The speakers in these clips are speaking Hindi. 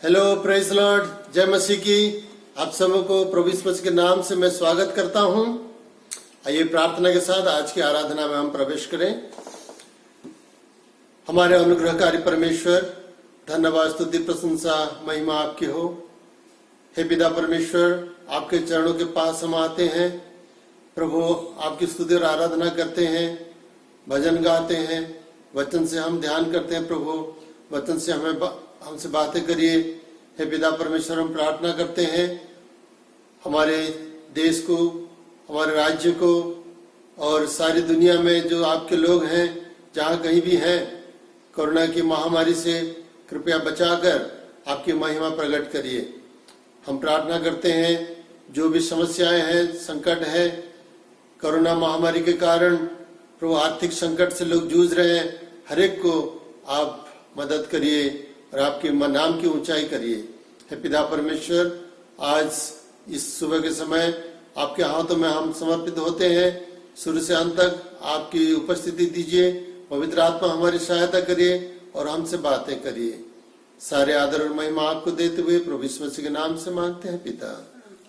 हेलो, प्रेज लॉर्ड, जय मसीह की। आप सबको प्रभु यीशु मसीह के नाम से मैं स्वागत करता हूं। आइए प्रार्थना के साथ आज की आराधना में हम प्रवेश करें। हमारे अनुग्रहकारी परमेश्वर, धन्यवाद, स्तुति, प्रशंसा, महिमा आपकी हो। हे पिता परमेश्वर, आपके चरणों के पास हम आते हैं प्रभु, आपकी स्तुति और आराधना करते हैं, भजन गाते हैं, वचन से हम ध्यान करते हैं। प्रभु, वचन से हमसे बातें करिए। हे पिता परमेश्वर, हम प्रार्थना करते हैं हमारे देश को, हमारे राज्य को और सारी दुनिया में जो आपके लोग हैं, जहाँ कहीं भी हैं, कोरोना की महामारी से कृपया बचाकर आपकी महिमा प्रकट करिए। हम प्रार्थना करते हैं जो भी समस्याएं हैं, संकट है, कोरोना महामारी के कारण प्रभु आर्थिक संकट से लोग जूझ रहे हैं, हर एक को आप मदद करिए और आपके नाम की ऊंचाई करिए। हे पिता परमेश्वर, आज इस सुबह के समय आपके हाथों में हम समर्पित होते हैं। शुरू से अंत तक आपकी उपस्थिति दीजिए, पवित्र आत्मा हमारी सहायता करिए और हमसे बातें करिए। सारे आदर और महिमा आपको देते हुए प्रभु यीशु मसीह के नाम से मांगते हैं पिता,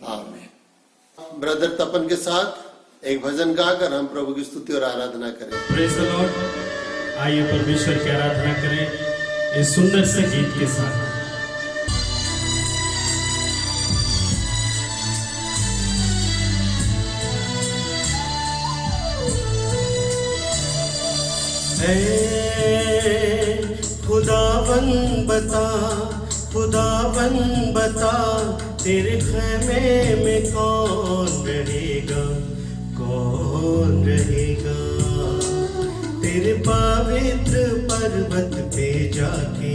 आमीन। ब्रदर तपन के साथ एक भजन गाकर हम प्रभु की स्तुति और आराधना करें। Praise the Lord. आइए परमेश्वर की आराधना करें इस सुंदर से गीत के साथ। खुदावन बता, खुदावन बता, तेरे ख़ैमे में कौन रहेगा, कौन रहेगा। तेरे पवित्र पर्वत पे जाके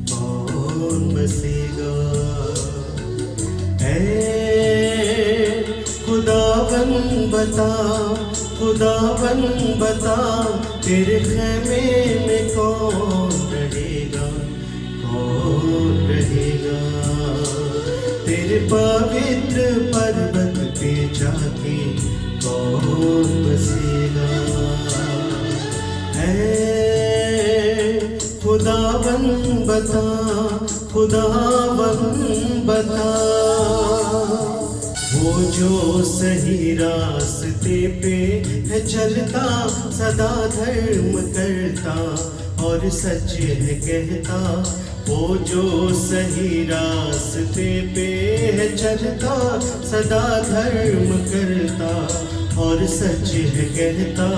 कौन बसेगा। खुदावन बता, खुदावन बता, तेरे ख़ैमे में कौन रहेगा, कौन रहेगा। तेरे पवित्र पर्वत पे जाके कौन बसेगा। खुदावन बता, खुदावन बता। वो जो सही रास्ते पे है चलता, सदा धर्म करता और सच है कहता। वो जो सही रास्ते पे है चलता, सदा धर्म करता और सच है कहता।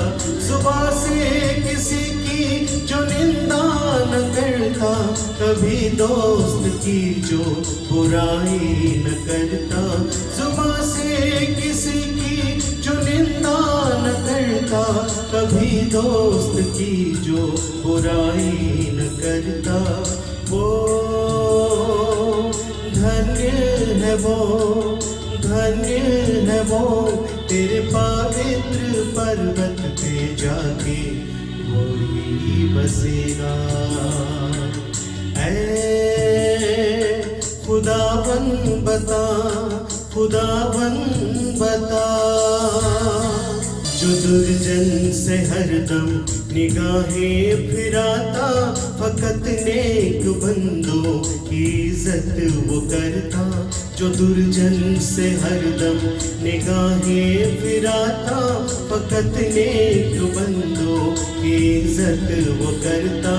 सुबह से किसी की जो निंदा न करता, कभी दोस्त की जो बुराई न करता। सुबह से किसी की जो निंदा न करता, कभी दोस्त की जो बुराई न करता। वो धन्य है वो, धन्य है वो, तेरे पवित्र पर्वत पे जाके वही बसेगा। खुदावन बता, खुदावन बता। जो दुर्जन से हरदम निगाहें फिराता, फकत नेक बंदों की इज्जत वो करता। जो दुर्जन से हरदम निगाहें फिराता, फकत नेक बंदों की इज्जत वो करता।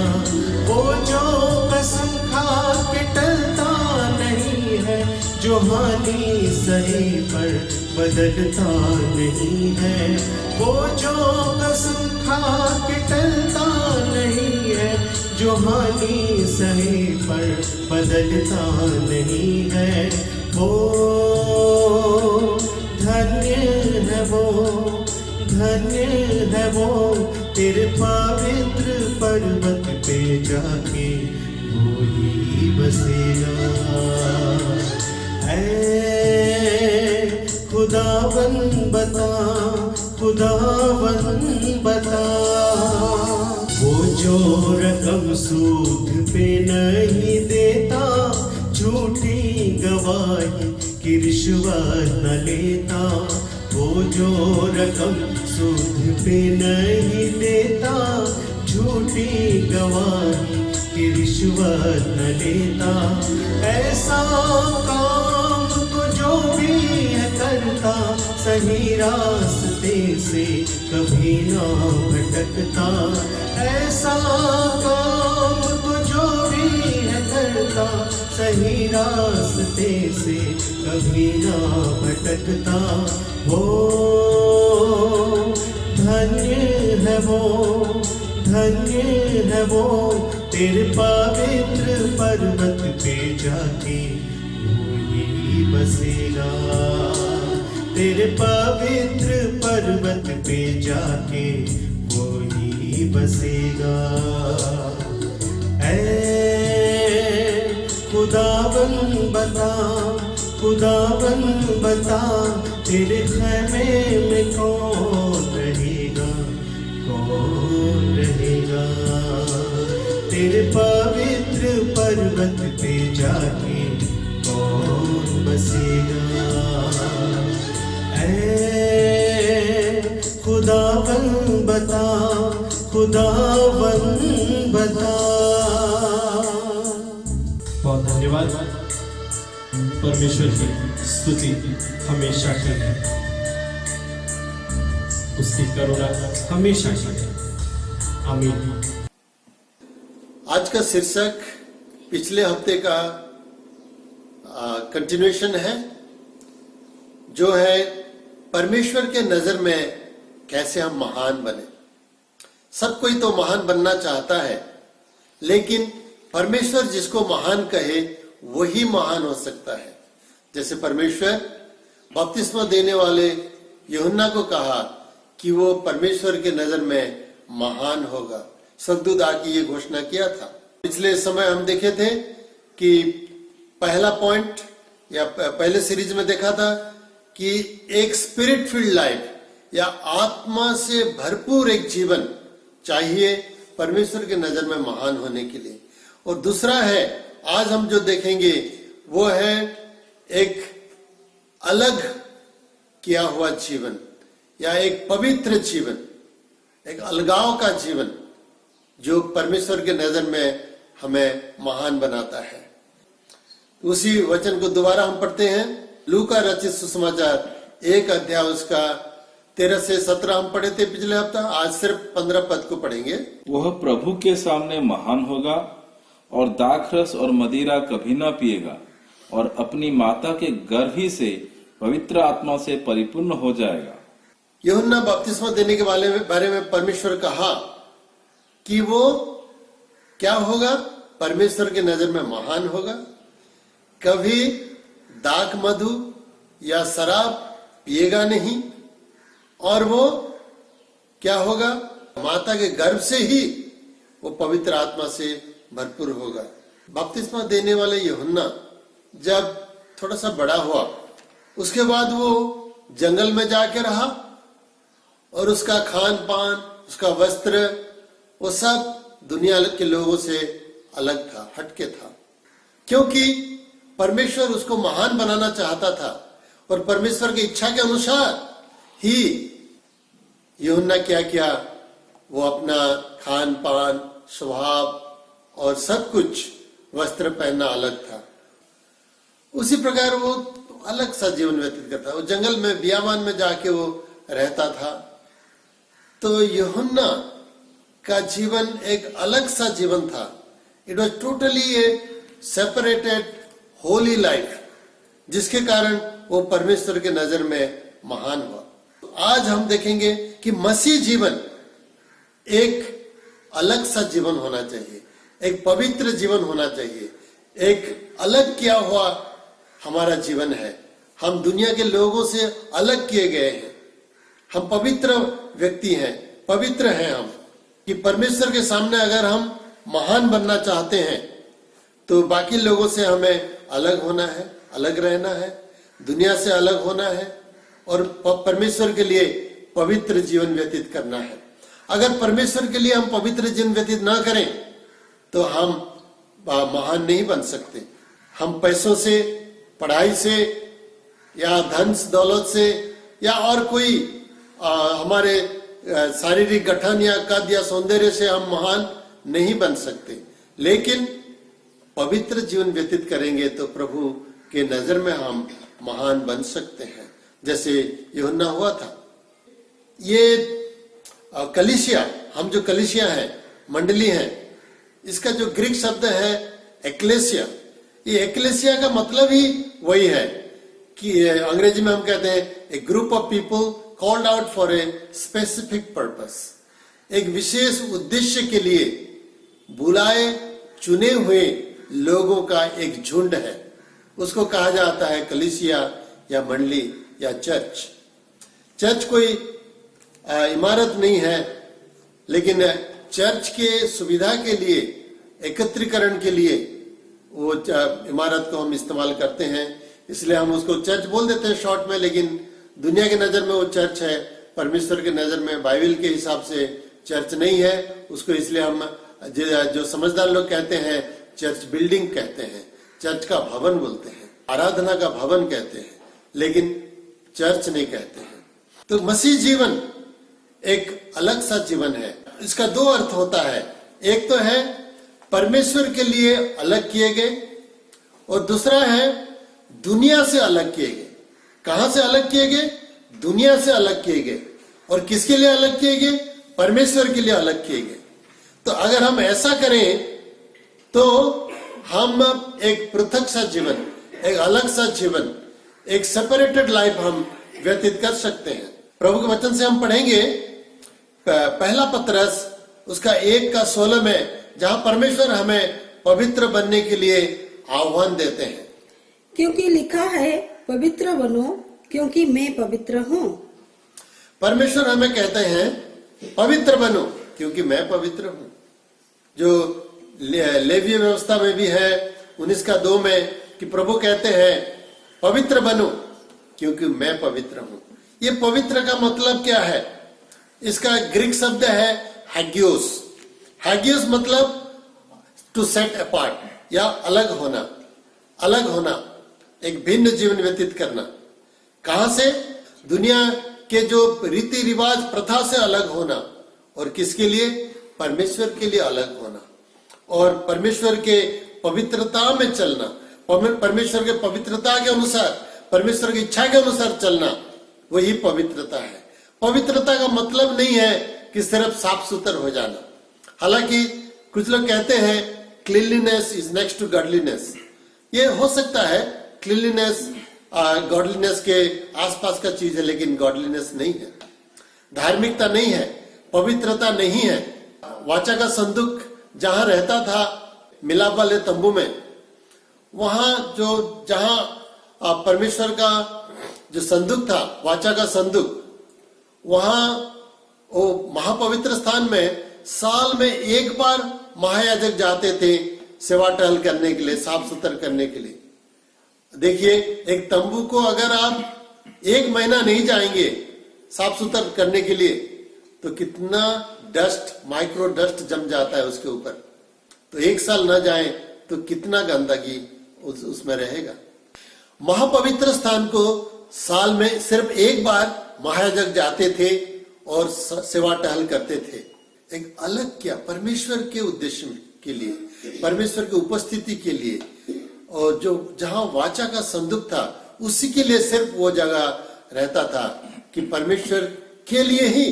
वो जो कसम खा के टलता नहीं है, जो हानि सही पर बदलता नहीं है। वो जो कसम खा के टलता नहीं है, जो हानि सही पर बदलता नहीं है। वो धन्य है वो, धन्य है वो, तेरे पवित्र पर्वत पे जाके वही बसेगा। खुदावन बता, खुदावन बता। वो जो रकम सूद पे नहीं देता, झूठी गवाही की रिश्वत न लेता। वो जो रकम सूद पे नहीं देता, झूठी गवाही कि रिश्वत न लेता। ऐसा काम तो जो भी है करता, सही रास्ते से कभी ना भटकता। ऐसा काम तो जो भी है करता, सही रास्ते से कभी ना भटकता। वो धन्य है वो, धन्य है वो, तेरे पवित्र पर्वत पे जाके वही बसेगा। तेरे पवित्र पर्वत पे जाके वही बसेगा। ऐ खुदावन बता, खुदावन बता, तेरे खैमे में कौन रहेगा, कौन रहेगा। तेरे पवित्र पर्वत पे जाके कौन बसेगा। ऐ खुदावन बता, खुदावन बता। बहुत धन्यवाद। परमेश्वर की स्तुति हमेशा की है, उसकी करुणा हमेशा की है। आमीन। आज का शीर्षक पिछले हफ्ते का कंटिन्यूएशन है, जो है परमेश्वर के नजर में कैसे हम महान बने। सब कोई तो महान बनना चाहता है, लेकिन परमेश्वर जिसको महान कहे वही महान हो सकता है। जैसे परमेश्वर बपतिस्मा देने वाले यूहन्ना को कहा कि वो परमेश्वर के नजर में महान होगा। स्वर्गदूत आके ये घोषणा किया था। पिछले समय हम देखे थे कि पहला पॉइंट या पहले सीरीज में देखा था कि एक स्पिरिट फील्ड लाइफ या आत्मा से भरपूर एक जीवन चाहिए परमेश्वर के नजर में महान होने के लिए। और दूसरा है, आज हम जो देखेंगे वो है एक अलग किया हुआ जीवन या एक पवित्र जीवन, एक अलगाव का जीवन जो परमेश्वर के नजर में हमें महान बनाता है। उसी वचन को दोबारा हम पढ़ते हैं। लूका रचित सुसमाचार 1 अध्याय उसका 13 से 17 हम पढ़े थे पिछले हफ्ता। आज सिर्फ 15 पद को पढ़ेंगे। वह प्रभु के सामने महान होगा और दाखरस और मदिरा कभी ना पिएगा, और अपनी माता के गर्भ ही से पवित्र आत्मा से परिपूर्ण हो जाएगा। यूहन्ना बपतिस्मा देने के बारे में परमेश्वर कहा कि वो क्या होगा, परमेश्वर के नजर में महान होगा, कभी दाख मधु या शराब पिएगा नहीं, और वो क्या होगा, माता के गर्भ से ही वो पवित्र आत्मा से भरपूर होगा। बपतिस्मा देने वाले यूहन्ना जब थोड़ा सा बड़ा हुआ, उसके बाद वो जंगल में जाके रहा और उसका खान पान, उसका वस्त्र, वो सब दुनिया के लोगों से अलग था, हटके था, क्योंकि परमेश्वर उसको महान बनाना चाहता था। और परमेश्वर की इच्छा के अनुसार ही यूहन्ना क्या किया, वो अपना खान पान, स्वभाव और सब कुछ, वस्त्र पहनना अलग था। उसी प्रकार वो अलग सा जीवन व्यतीत करता, वो जंगल में बियाबान में जाके वो रहता था। तो यूहन्ना का जीवन एक अलग सा जीवन था। It was totally A separated Holi life, जिसके कारण वो परमेश्वर के नजर में महान हुआ। आज हम देखेंगे कि मसीह जीवन एक अलग सा जीवन होना चाहिए, एक पवित्र जीवन होना चाहिए, एक अलग किया हुआ हमारा जीवन है। हम दुनिया के लोगों से अलग किए गए हैं, हम पवित्र व्यक्ति हैं, पवित्र हैं हम, कि परमेश्वर के सामने अगर हम महान बनना चाहते हैं तो बाकी लोगों से हमें अलग होना है, अलग रहना है, दुनिया से अलग होना है और परमेश्वर के लिए पवित्र जीवन व्यतीत करना है। अगर परमेश्वर के लिए हम पवित्र जीवन व्यतीत ना करें तो हम महान नहीं बन सकते। हम पैसों से, पढ़ाई से या धन दौलत से या और कोई हमारे शारीरिक गठन या कद या सौंदर्य से हम महान नहीं बन सकते, लेकिन पवित्र जीवन व्यतीत करेंगे तो प्रभु के नजर में हम महान बन सकते हैं, जैसे यूहन्ना हुआ था। ये कलीसिया, हम जो कलीसिया है, मंडली है, इसका जो ग्रीक शब्द है एक्लेसिया, ये एक्लेसिया का मतलब ही वही है कि अंग्रेजी में हम कहते हैं a group of people called out for a specific purpose, एक विशेष उद्देश्य के लिए बुलाए चुने हुए लोगों का एक झुंड है, उसको कहा जाता है कलीसिया या मंडली या चर्च। चर्च कोई इमारत नहीं है, लेकिन चर्च के सुविधा के लिए, एकत्रीकरण के लिए वो इमारत को हम इस्तेमाल करते हैं, इसलिए हम उसको चर्च बोल देते हैं शॉर्ट में, लेकिन दुनिया के नजर में वो चर्च है, परमेश्वर के नजर में बाइबल के हिसाब से चर्च नहीं है उसको, इसलिए हम जो समझदार लोग कहते हैं चर्च बिल्डिंग कहते हैं, चर्च का भवन बोलते हैं, आराधना का भवन कहते हैं, लेकिन चर्च नहीं कहते हैं। तो मसीह जीवन एक अलग सा जीवन है। इसका दो अर्थ होता है, एक तो है परमेश्वर के लिए अलग किए गए और दूसरा है दुनिया से अलग किए गए। कहां से अलग किए गए? दुनिया से अलग किए गए। और किसके लिए अलग किए गए? परमेश्वर के लिए अलग किए गए। तो अगर हम ऐसा करें तो हम एक पृथक सा जीवन, एक अलग सा जीवन, एक सेपरेटेड लाइफ हम व्यतीत कर सकते हैं। प्रभु के वचन से हम पढ़ेंगे पहला पत्रस उसका 1:16 में, जहां परमेश्वर हमें पवित्र बनने के लिए आह्वान देते हैं। क्योंकि लिखा है पवित्र बनो क्योंकि मैं पवित्र हूँ। परमेश्वर हमें कहते हैं पवित्र बनो क्योंकि मैं पवित्र हूँ। जो लेवीय व्यवस्था में भी है 19:2 में कि प्रभु कहते हैं पवित्र बनो क्योंकि मैं पवित्र हूँ। ये पवित्र का मतलब क्या है? इसका ग्रीक शब्द है हैगियोस। हैगियोस मतलब टू सेट अपार्ट या अलग होना, अलग होना, एक भिन्न जीवन व्यतीत करना। कहां से? दुनिया के जो रीति रिवाज प्रथा से अलग होना। और किसके लिए? परमेश्वर के लिए अलग होना और परमेश्वर के पवित्रता में चलना, परमेश्वर के पवित्रता के अनुसार, परमेश्वर की इच्छा के अनुसार चलना, वही पवित्रता है। पवित्रता का मतलब नहीं है कि सिर्फ साफ सुथरा हो जाना। हालांकि कुछ लोग कहते हैं cleanliness is next to godliness. ये हो सकता है, क्लीनलीनेस गॉडलीनेस के आसपास का चीज है, लेकिन गॉडलीनेस नहीं है, धार्मिकता नहीं है, पवित्रता नहीं है। वाचा का संदूक जहां रहता था मिलाप वाले तंबू में, वहां जहां परमेश्वर का जो संदूक था, वाचा का संदूक, वहां वो महापवित्र स्थान में साल में एक बार महायाजक जाते थे सेवा टहल करने के लिए, साफ सुथरा करने के लिए। देखिए, एक तंबू को अगर आप 1 महीना नहीं जाएंगे साफ सुथरा करने के लिए तो कितना डस्ट, माइक्रो डस्ट जम जाता है उसके ऊपर। तो 1 साल न जाए तो कितना गंदगी उसमें रहेगा। महापवित्र स्थान को साल में सिर्फ एक बार महायाजक जाते थे और सेवा टहल करते थे। एक अलग क्या? परमेश्वर के उद्देश्य के लिए, परमेश्वर की उपस्थिति के लिए, और जो जहां वाचा का संदूक था उसी के लिए सिर्फ वो जगह रहता था कि परमेश्वर के लिए ही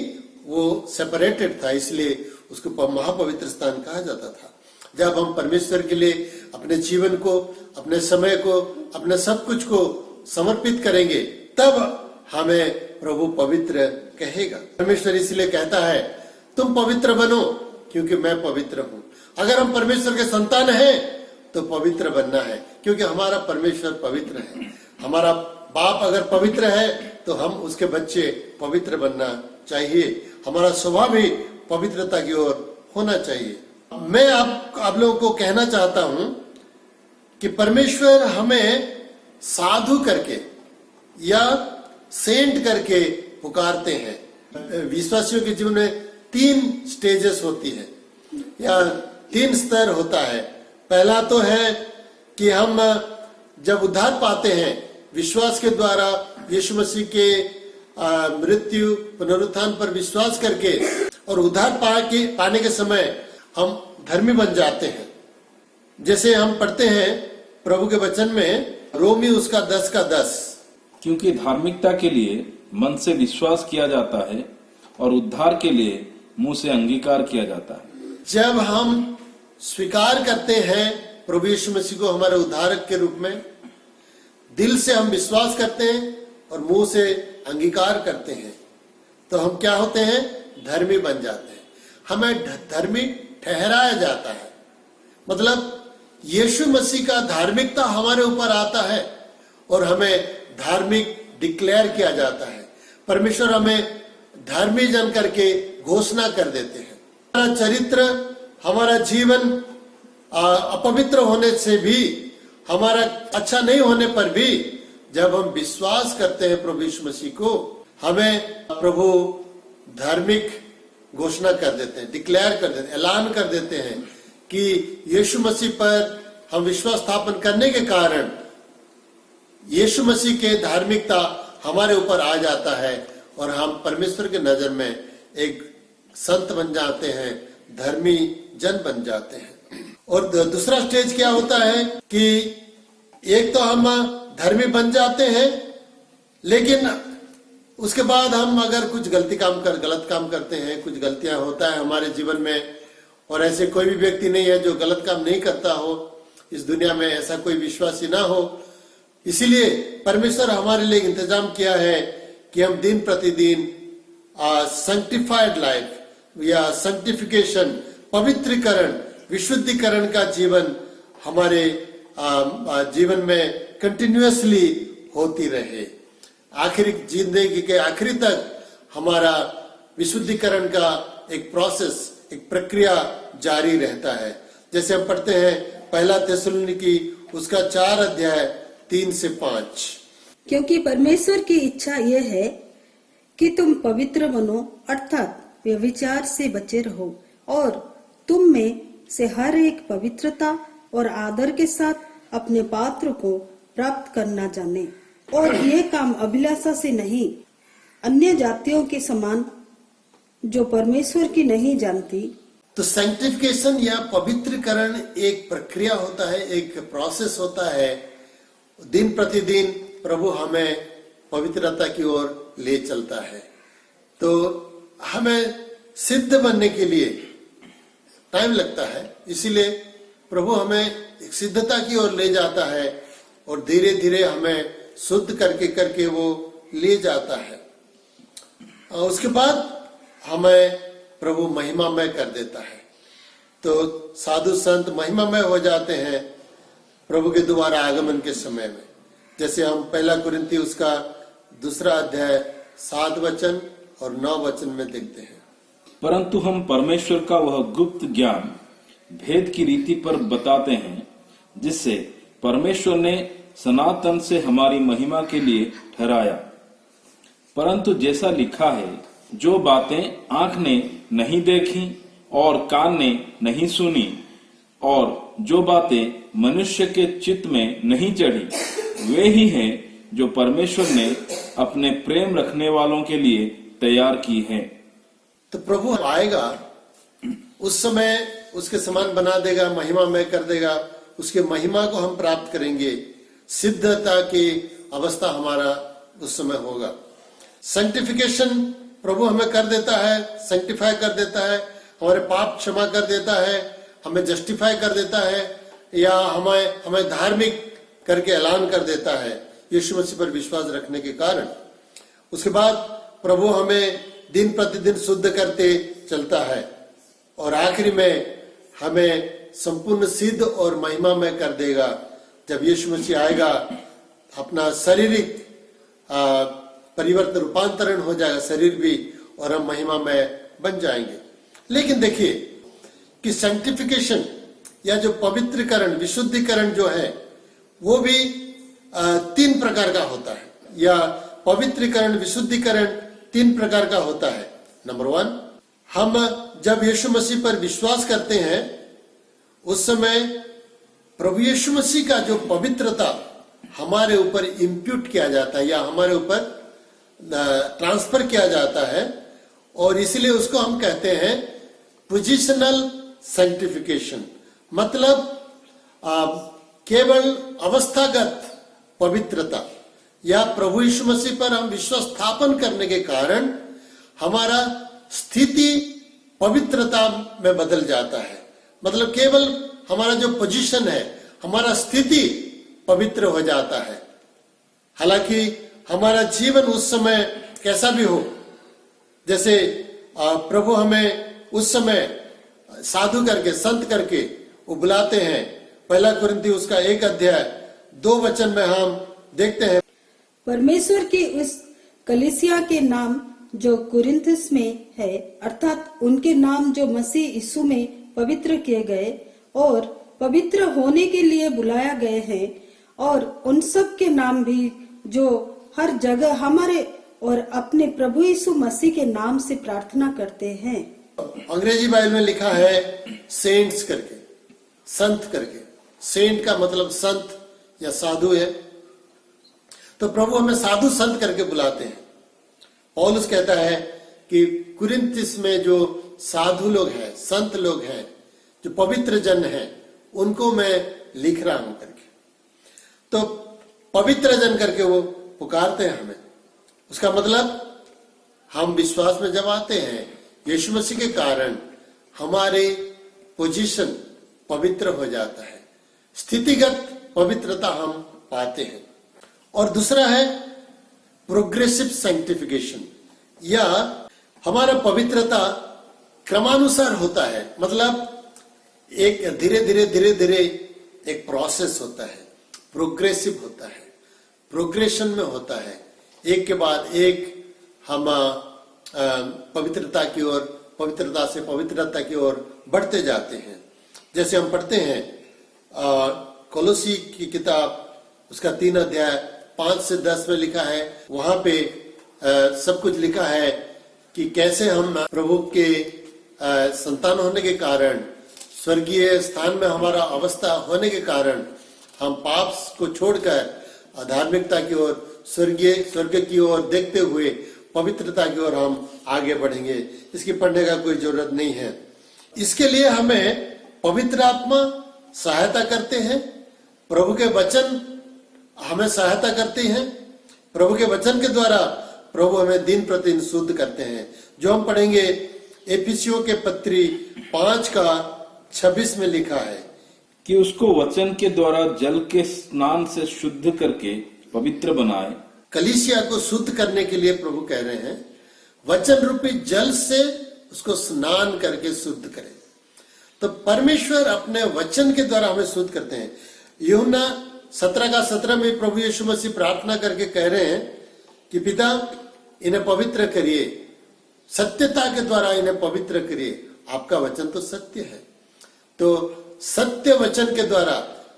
वो सेपरेटेड था, इसलिए उसको महापवित्र स्थान कहा जाता था। जब हम परमेश्वर के लिए अपने जीवन को, अपने समय को, अपने सब कुछ को समर्पित करेंगे, तब हमें प्रभु पवित्र कहेगा। परमेश्वर इसलिए कहता है तुम पवित्र बनो क्योंकि मैं पवित्र हूं। अगर हम परमेश्वर के संतान हैं तो पवित्र बनना है, क्योंकि हमारा परमेश्वर पवित्र है। हमारा बाप अगर पवित्र है तो हम उसके बच्चे पवित्र बनना चाहिए। हमारा स्वभाव भी पवित्रता की ओर होना चाहिए। मैं आप लोगों को कहना चाहता हूं कि परमेश्वर हमें साधु करके या सेंट करके पुकारते हैं। विश्वासियों के जीवन में 3 स्टेजेस होती है या 3 स्तर होता है। पहला तो है कि हम जब उद्धार पाते हैं विश्वास के द्वारा, यीशु मसीह के मृत्यु पुनरुत्थान पर विश्वास करके और उद्धार पाने के समय हम धर्मी बन जाते हैं। जैसे हम पढ़ते हैं प्रभु के वचन में रोमी उसका 10 का 10। क्योंकि धार्मिकता के लिए मन से विश्वास किया जाता है और उद्धार के लिए मुंह से अंगीकार किया जाता है। जब हम स्वीकार करते हैं प्रभु यीशु मसीह को हमारे उद्धारक के रूप में, दिल से हम विश्वास करते हैं और मुंह से अंगीकार करते हैं, तो हम क्या होते हैं? धर्मी बन जाते हैं। हमें धर्मी ठहराया जाता है। मतलब यीशु मसीह का धार्मिकता हमारे ऊपर आता है और हमें धार्मिक डिक्लेयर किया जाता है। परमेश्वर हमें धर्मी जन करके घोषणा कर देते हैं। हमारा चरित्र, हमारा जीवन अपवित्र होने से भी, हमारा अच्छा नहीं होने पर भी, जब हम विश्वास करते हैं प्रभु यीशु मसीह को, हमें प्रभु धार्मिक घोषणा कर देते हैं, डिक्लेयर कर देते हैं, ऐलान कर देते हैं कि यीशु मसीह पर हम विश्वास स्थापन करने के कारण यीशु मसीह के धार्मिकता हमारे ऊपर आ जाता है और हम परमेश्वर के नजर में एक संत बन जाते हैं, धर्मी जन बन जाते हैं। और दूसरा स्टेज क्या होता है कि एक तो हम धर्मी बन जाते हैं, लेकिन उसके बाद हम अगर कुछ गलत काम करते हैं, कुछ गलतियां होता है हमारे जीवन में, और ऐसे कोई भी व्यक्ति नहीं है जो गलत काम नहीं करता हो इस दुनिया में, ऐसा कोई विश्वासी ना हो। इसीलिए परमेश्वर हमारे लिए इंतजाम किया है कि हम दिन प्रतिदिन सैंक्टिफाइड लाइफ या सैंक्टिफिकेशन, पवित्रीकरण, विशुद्धिकरण का जीवन हमारे जीवन में कंटिन्यूअसली होती रहे। आखिरी जिंदगी के आखिरी तक हमारा विशुद्धिकरण का एक प्रोसेस, एक प्रक्रिया जारी रहता है। जैसे हम पढ़ते हैं पहला थिस्सलुनीकी उसका 4 अध्याय 3 से 5। क्योंकि परमेश्वर की इच्छा यह है कि तुम पवित्र बनो, अर्थात व्यभिचार से बचे रहो, और तुम में से हर एक पवित्रता और आदर के साथ अपने पात्र को प्राप्त करना जाने। और ये काम अभिलाषा से नहीं, अन्य जातियों के समान जो परमेश्वर की नहीं जानती। तो सैंक्टिफिकेशन या पवित्रीकरण एक प्रक्रिया होता है, एक प्रोसेस होता है। दिन प्रतिदिन प्रभु हमें पवित्रता की ओर ले चलता है। तो हमें सिद्ध बनने के लिए टाइम लगता है, इसीलिए प्रभु हमें एक सिद्धता की ओर ले जाता है और धीरे धीरे हमें शुद्ध करके वो ले जाता है। और उसके बाद हमें प्रभु महिमामय कर देता है। तो साधु संत महिमामय हो जाते हैं प्रभु के दोबारा आगमन के समय में। जैसे हम पहला कुरिन्थी उसका 2 अध्याय 7 वचन और 9 वचन में देखते हैं। परंतु हम परमेश्वर का वह गुप्त ज्ञान भेद की रीति पर बताते हैं, जिससे परमेश्वर ने सनातन से हमारी महिमा के लिए ठहराया। परंतु जैसा लिखा है, जो बातें आंख ने नहीं देखी और कान ने नहीं सुनी और जो बातें मनुष्य के चित्त में नहीं चढ़ी, वे ही हैं जो परमेश्वर ने अपने प्रेम रखने वालों के लिए तैयार की है। तो प्रभु आएगा, उस समय उसके समान बना देगा, महिमामय कर देगा, उसके महिमा को हम प्राप्त करेंगे। सिद्धता की अवस्था हमारा उस समय होगा। सैंक्टिफिकेशन प्रभु हमें कर देता है, सैंक्टिफाई कर देता है, हमारे पाप क्षमा कर देता है, हमें जस्टिफाई कर देता है, या हमें धार्मिक करके ऐलान कर देता है यीशु मसीह पर विश्वास रखने के कारण। उसके बाद प्रभु हमें दिन प्रतिदिन शुद्ध करते चलता है और आखिरी में हमें संपूर्ण सिद्ध और महिमा में कर देगा। जब यीशु मसीह आएगा, अपना शारीरिक परिवर्तन, रूपांतरण हो जाएगा शरीर भी, और हम महिमा में बन जाएंगे। लेकिन देखिए कि सैंक्टिफिकेशन या जो पवित्रीकरण, विशुद्धिकरण जो है, वो भी 3 प्रकार का होता है, या पवित्रीकरण, विशुद्धिकरण 3 प्रकार का होता है। नंबर 1, हम जब यीशु मसीह पर विश्वास करते हैं, उस समय प्रभु यीशु मसीह का जो पवित्रता हमारे ऊपर इंप्यूट किया जाता है या हमारे ऊपर ट्रांसफर किया जाता है, और इसलिए उसको हम कहते हैं पोजिशनल सैंक्टिफिकेशन। मतलब केवल अवस्थागत पवित्रता या प्रभु यीशु मसीह पर हम विश्वास स्थापन करने के कारण हमारा स्थिति पवित्रता में बदल जाता है। मतलब केवल हमारा जो पोजीशन है, हमारा स्थिति पवित्र हो जाता है। हालांकि हमारा जीवन उस समय कैसा भी हो, जैसे प्रभु हमें उस समय साधु करके, संत करके वो बुलाते हैं। पहला कुरिन्थी उसका 1 में हम देखते हैं, परमेश्वर की उस कलीसिया के नाम जो कुरिन्थस में है, अर्थात उनके नाम जो मसीह यीशु में पवित्र किए गए और पवित्र होने के लिए बुलाया गए हैं, और उन सब के नाम भी जो हर जगह हमारे और अपने प्रभु यीशु मसीह के नाम से प्रार्थना करते हैं। अंग्रेजी बाइबल में लिखा है सेंट्स करके, संत करके। सेंट का मतलब संत या साधु है, तो प्रभु हमें साधु संत करके बुलाते हैं। पौलुस कहता है कि कुरिन्थिस में जो साधु लोग हैं, संत लोग हैं, जो पवित्र जन हैं, उनको मैं लिख रहा हूं करके। तो पवित्र जन करके वो पुकारते हैं हमें। उसका मतलब हम विश्वास में जब आते हैं यीशु मसीह के कारण हमारे पोजीशन पवित्र हो जाता है, स्थितिगत पवित्रता हम पाते हैं। और दूसरा है प्रोग्रेसिव सैंक्टिफिकेशन, या हमारा पवित्रता क्रमानुसार होता है। मतलब एक धीरे धीरे एक प्रोसेस होता है, प्रोग्रेसिव होता है, प्रोग्रेशन में होता है। एक के बाद एक हम पवित्रता की ओर, पवित्रता से पवित्रता की ओर बढ़ते जाते हैं। जैसे हम पढ़ते हैं कोलोसी की किताब उसका 3:5-10 में लिखा है, वहां पे सब कुछ लिखा है कि कैसे हम प्रभु के संतान होने के कारण, स्वर्गीय स्थान में हमारा अवस्था होने के कारण हम पाप को छोड़कर धार्मिकता की ओर, स्वर्ग की ओर देखते हुए पवित्रता की ओर हम आगे बढ़ेंगे। इसकी पढ़ने का कोई जरूरत नहीं है। इसके लिए हमें पवित्र आत्मा सहायता करते हैं, प्रभु के वचन हमें सहायता करते हैं। प्रभु के वचन के द्वारा प्रभु हमें दिन प्रतिदिन शुद्ध करते हैं। जो हम पढ़ेंगे एफिसियों के पत्री 5:26 में लिखा है कि उसको वचन के द्वारा जल के स्नान से शुद्ध करके पवित्र बनाए। कलीसिया को शुद्ध करने के लिए प्रभु कह रहे हैं वचन रूपी जल से उसको स्नान करके शुद्ध करें। तो परमेश्वर अपने वचन के द्वारा हमें शुद्ध करते हैं। यूहन्ना 17:17 में प्रभु यीशु मसीह प्रार्थना करके कह रहे हैं कि पिता इन्हें पवित्र करिए, सत्यता के द्वारा इन्हें पवित्र करिए, आपका वचन तो सत्य है। तो सत्य वचन के द्वारा,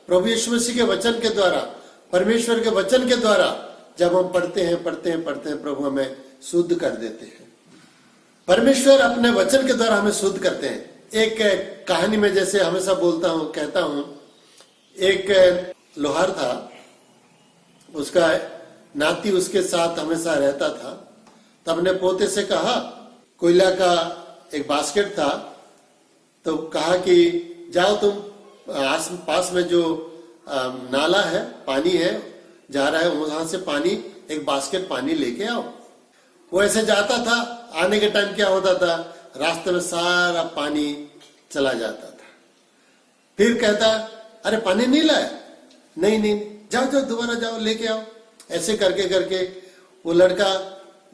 प्रभु यीशु मसीह के वचन के द्वारा, परमेश्वर के वचन के द्वारा जब हम पढ़ते हैं प्रभु हमें शुद्ध कर देते हैं। परमेश्वर अपने वचन के द्वारा हमें शुद्ध करते हैं। एक कहानी में जैसे हमेशा कहता हूं, एक लोहार था, उसका नाती उसके साथ हमेशा रहता था। तब ने पोते से कहा, कोयला का एक बास्केट था, तो कहा कि जाओ तुम पास में जो नाला है, पानी है जा रहा है, वहां से पानी, एक बास्केट पानी लेके आओ। वो ऐसे जाता था, आने के टाइम क्या होता था, रास्ते में सारा पानी चला जाता था। फिर कहता, अरे पानी नहीं लाया? नहीं, जाओ दोबारा जाओ लेके आओ। ऐसे करके वो लड़का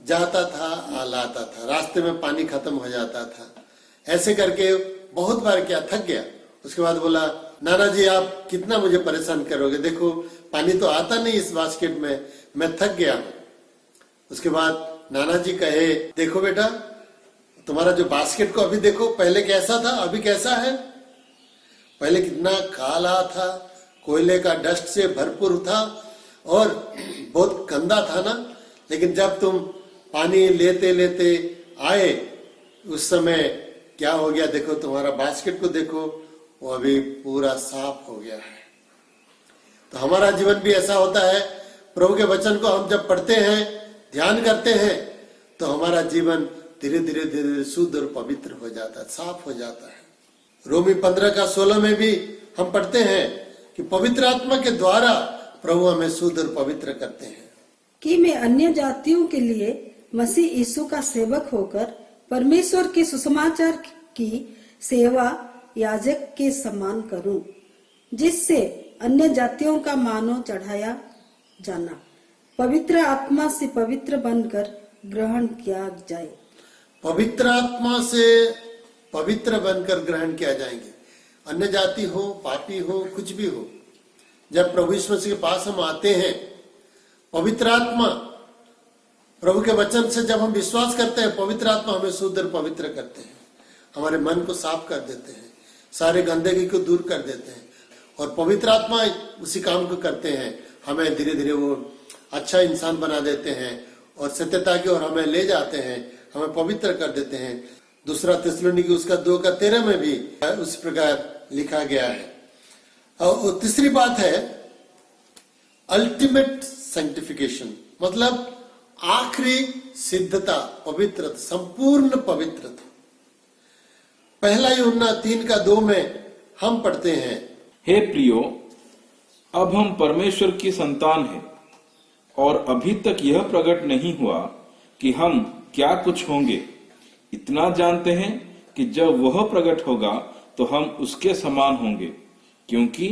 जाता था, लाता था, रास्ते में पानी खत्म हो जाता था। ऐसे करके बहुत बार क्या, थक गया। उसके बाद बोला, नाना जी आप कितना मुझे परेशान करोगे, देखो पानी तो आता नहीं इस बास्केट में, मैं थक गया हूं। उसके बाद नाना जी कहे, देखो बेटा तुम्हारा जो बास्केट को अभी देखो, पहले कैसा था अभी कैसा है। पहले कितना काला था, कोयले का डस्ट से भरपूर था और बहुत गंदा था ना, लेकिन जब तुम पानी लेते लेते आए उस समय क्या हो गया, देखो तुम्हारा बास्केट को देखो, वो अभी पूरा साफ हो गया है। तो हमारा जीवन भी ऐसा होता है। प्रभु के वचन को हम जब पढ़ते हैं, ध्यान करते हैं तो हमारा जीवन धीरे धीरे धीरे धीरे शुद्ध और पवित्र हो जाता है, साफ हो जाता है। रोमी 15:16 में भी हम पढ़ते हैं कि पवित्र आत्मा के द्वारा प्रभु हमें शुद्ध और पवित्र करते हैं। कि मैं अन्य जातियों के लिए मसीह यीशु का सेवक होकर परमेश्वर के सुसमाचार की सेवा याजक के समान करूं, जिससे अन्य जातियों का मानव चढ़ाया जाना पवित्र आत्मा से पवित्र बनकर ग्रहण किया जाए। पवित्र आत्मा से पवित्र बनकर ग्रहण किया जाएंगे। अन्य जाति हो, पापी हो, कुछ भी हो, जब प्रभु यीशु मसीह के पास हम आते हैं, पवित्र आत्मा, प्रभु के वचन से जब हम विश्वास करते हैं, पवित्र आत्मा हमें शुद्ध और पवित्र करते हैं, हमारे मन को साफ कर देते हैं, सारे गंदगी को दूर कर देते हैं। और पवित्र आत्मा उसी काम को करते हैं, हमें धीरे धीरे वो अच्छा इंसान बना देते हैं और सत्यता की ओर हमें ले जाते हैं, हमें पवित्र कर देते हैं। दूसरा थिस्सलुनीकी उसका 2:13 में भी उस प्रकार लिखा गया है। और तीसरी बात है अल्टीमेट सैंक्टिफिकेशन, मतलब आखिरी सिद्धता, पवित्रता, संपूर्ण पवित्रता। पहला यूहन्ना 3:2 में हम पढ़ते हैं, हे प्रियो, अब हम परमेश्वर की संतान हैं और अभी तक यह प्रकट नहीं हुआ कि हम क्या कुछ होंगे। इतना जानते हैं कि जब वह प्रकट होगा तो हम उसके समान होंगे, क्योंकि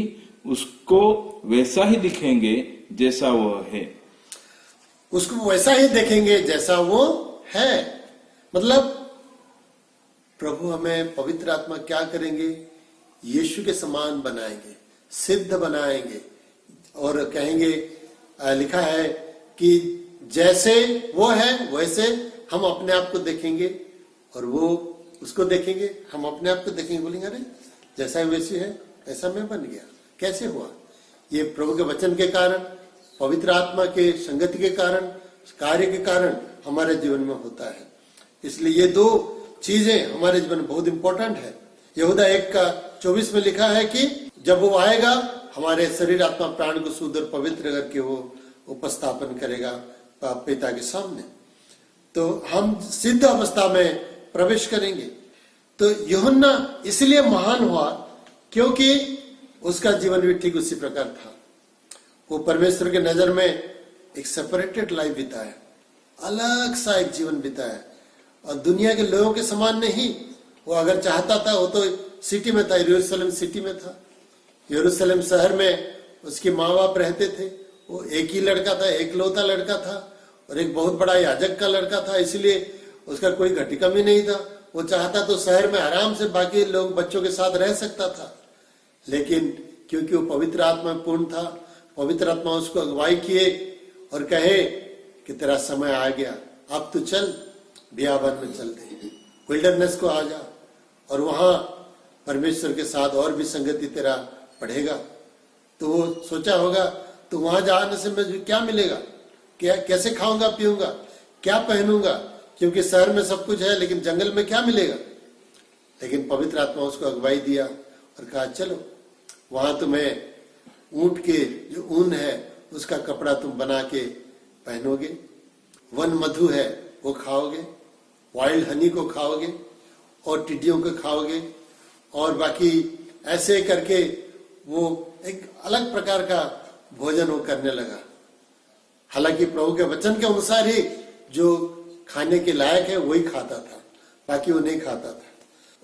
उसको वैसा ही दिखेंगे जैसा वह है। उसको वैसा ही देखेंगे जैसा वो है। मतलब प्रभु हमें पवित्र आत्मा क्या करेंगे, यीशु के समान बनाएंगे, सिद्ध बनाएंगे और कहेंगे, लिखा है कि जैसे वो है वैसे हम अपने आप को देखेंगे और वो उसको देखेंगे, हम अपने आप को देखेंगे, बोलेंगे अरे जैसा वैसे है ऐसा मैं बन गया। कैसे हुआ? ये प्रभु के वचन के कारण, पवित्र आत्मा के संगति के कारण, कार्य के कारण हमारे जीवन में होता है। इसलिए ये दो चीजें हमारे जीवन में बहुत इंपॉर्टेंट है। यहूदा 1:24 में लिखा है कि जब वो आएगा हमारे शरीर आत्मा प्राण को शुद्ध और पवित्र करके वो उपस्थापन करेगा पिता के सामने, तो हम सिद्ध अवस्था में प्रवेश करेंगे। तो यूहन्ना इसलिए महान हुआ क्योंकि उसका जीवन भी ठीक उसी प्रकार था। वो परमेश्वर के नजर में एक सेपरेटेड लाइफ बिताया, अलग सा एक जीवन बिताया और दुनिया के लोगों के समान नहीं। वो अगर चाहता था, वो तो सिटी में था, यरूशलेम सिटी में था। यरूशलेम शहर में उसके माँ बाप रहते थे। वो एक ही लड़का था, एकलौता लड़का था और एक बहुत बड़ा याजक का लड़का था, इसलिए उसका कोई घटी कमी नहीं था। वो चाहता तो शहर में आराम से बाकी लोग बच्चों के साथ रह सकता था, लेकिन क्योंकि वो पवित्र आत्मा पूर्ण था, पवित्र आत्मा उसको अगुवाई किए और कहे कि तेरा समय आ गया, अब तू चल बियाबान में चल दे, विल्डरनेस को आ जा और वहां परमेश्वर के साथ और भी संगति तेरा बढ़ेगा। तो वो सोचा होगा तो वहां जाने से मुझे क्या मिलेगा, क्या कैसे खाऊंगा पीऊंगा, क्या पहनूंगा, क्योंकि शहर में सब कुछ है लेकिन जंगल में क्या मिलेगा। लेकिन पवित्र आत्मा उसको अगुवाई दिया और कहा चलो वहां तुम्हें ऊंट के जो ऊन है उसका कपड़ा तुम बना के पहनोगे, वन मधु है वो खाओगे, वाइल्ड हनी को खाओगे और टिड्डियों को खाओगे, और बाकी ऐसे करके वो एक अलग प्रकार का भोजन वो करने लगा। हालांकि प्रभु के वचन के अनुसार ही जो खाने के लायक है वही खाता था, बाकी वो नहीं खाता था।